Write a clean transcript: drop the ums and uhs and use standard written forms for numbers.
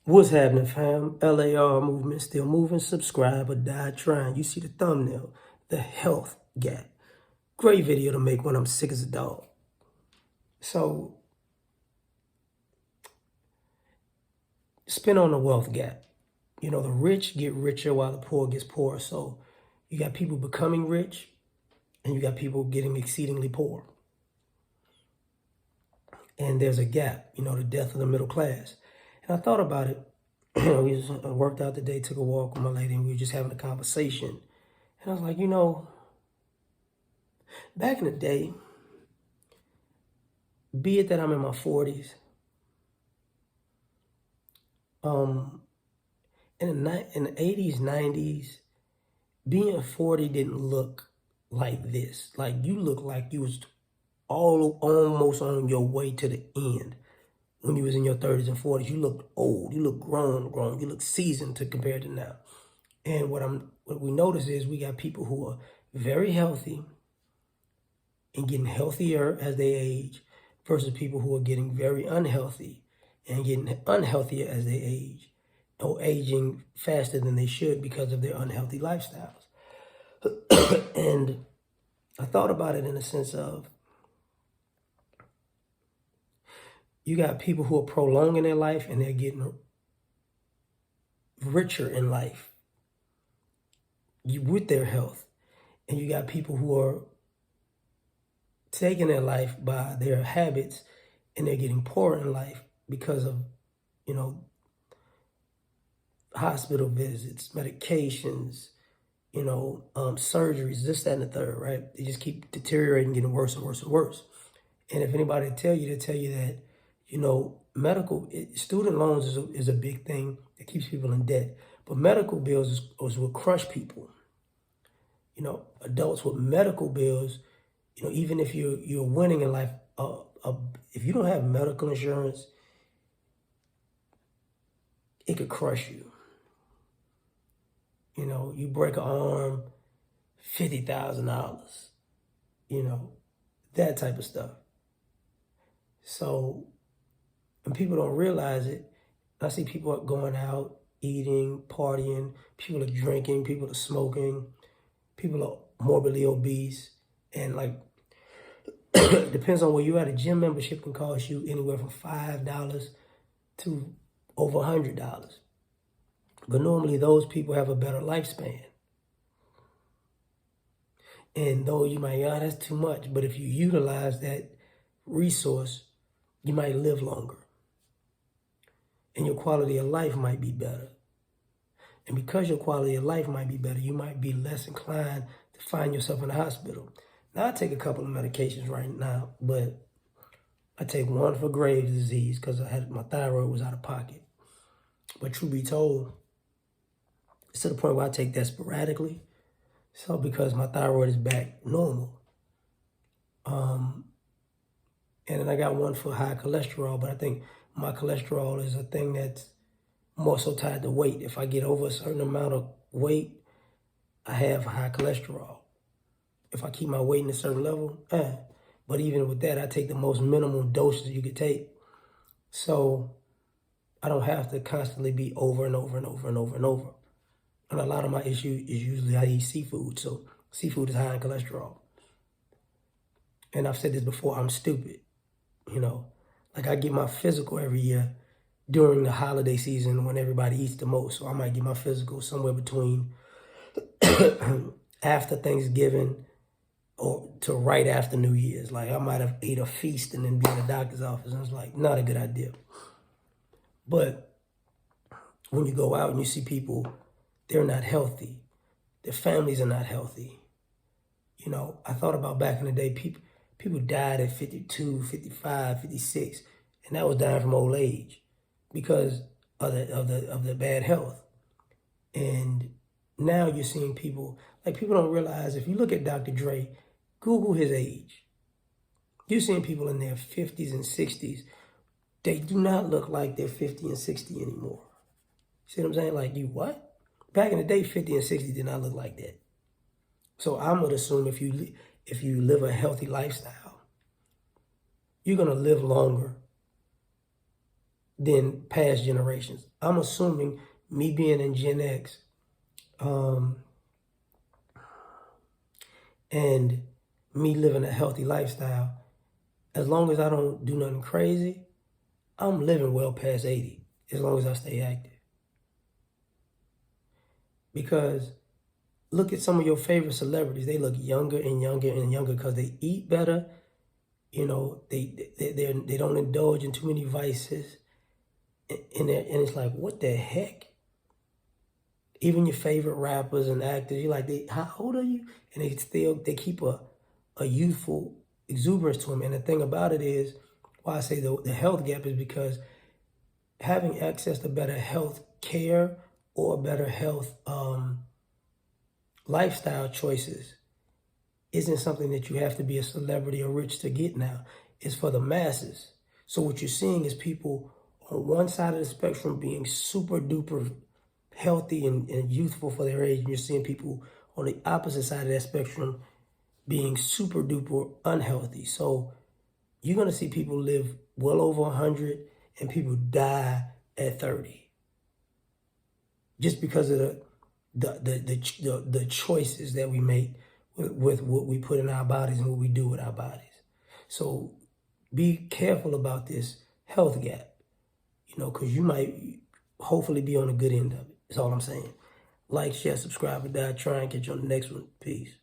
What's happening, fam? L.A.R. movement still moving. Subscribe or die trying. You see the thumbnail, the health gap. Great video to make when I'm sick as a dog. So, spin on the wealth gap. You know, the rich get richer while the poor gets poorer. So, you got people becoming rich and you got people getting exceedingly poor. And there's a gap, you know, the death of the middle class. And I thought about it. I worked out today, took a walk with my lady, and we were just having a conversation. And I was like, back in the day, be it that I'm in my 40s, in the 80s, 90s, being 40 didn't look like this. Like, you look like you was almost on your way to the end. When you was in your 30s and 40s, you looked old, you looked grown, you look seasoned to compare to now. And what we notice is we got people who are very healthy and getting healthier as they age versus people who are getting very unhealthy and getting unhealthier as they age or aging faster than they should because of their unhealthy lifestyles. And I thought about it in the sense of you got people who are prolonging their life and they're getting richer in life with their health. And you got people who are taking their life by their habits and they're getting poorer in life because of, hospital visits, medications, surgeries, this, that, and the third, right? They just keep deteriorating, getting worse and worse and worse. And if anybody tell you, they tell you that, student loans is a big thing that keeps people in debt. But medical bills is what crush people. Adults with medical bills, even if you're winning in life, if you don't have medical insurance, it could crush you. You break an arm, $50,000, that type of stuff. So, and people don't realize it. I see people going out, eating, partying, people are drinking, people are smoking, people are morbidly obese, and it depends on where you're at. A gym membership can cost you anywhere from $5 to over $100. But normally those people have a better lifespan. And though you might, that's too much. But if you utilize that resource, you might live longer. And your quality of life might be better. And because your quality of life might be better, you might be less inclined to find yourself in the hospital. Now, I take a couple of medications right now, but I take one for Graves' disease because my thyroid was out of pocket. But truth be told, it's to the point where I take that sporadically. So because my thyroid is back normal. And then I got one for high cholesterol, but I think my cholesterol is a thing that's more so tied to weight. If I get over a certain amount of weight, I have high cholesterol. If I keep my weight in a certain level, But even with that, I take the most minimum doses you could take. So I don't have to constantly be over and over and over and over and over. And a lot of my issue is usually I eat seafood. So seafood is high in cholesterol. And I've said this before, I'm stupid. I get my physical every year during the holiday season when everybody eats the most. So I might get my physical somewhere between after Thanksgiving or to right after New Year's. Like I might have ate a feast and then be in the doctor's office. And it's not a good idea. But when you go out and you see people, they're not healthy. Their families are not healthy. I thought about back in the day, people died at 52, 55, 56, and that was dying from old age because of the bad health. And now you're seeing people don't realize, if you look at Dr. Dre, Google his age. You're seeing people in their 50s and 60s. They do not look like they're 50 and 60 anymore. See what I'm saying? Like, you what? Back in the day, 50 and 60 did not look like that. So I'm going to assume if you live a healthy lifestyle, you're going to live longer than past generations. I'm assuming me being in Gen X, and me living a healthy lifestyle, as long as I don't do nothing crazy, I'm living well past 80, as long as I stay active. Because look at some of your favorite celebrities. They look younger and younger and younger because they eat better. You know, they don't indulge in too many vices. And it's like, what the heck? Even your favorite rappers and actors, you're like, how old are you? And they keep a youthful exuberance to them. And the thing about it is, why I say the health gap is because having access to better health care or better health lifestyle choices isn't something that you have to be a celebrity or rich to get now. It's for the masses. So what you're seeing is people on one side of the spectrum being super duper healthy and youthful for their age, and you're seeing people on the opposite side of that spectrum being super duper unhealthy. So you're going to see people live well over 100 and people die at 30 just because of the choices that we make with what we put in our bodies and what we do with our bodies. So be careful about this health gap, because you might hopefully be on the good end of it. That's all I'm saying. Like, share, subscribe, or die. Try and catch you on the next one. Peace.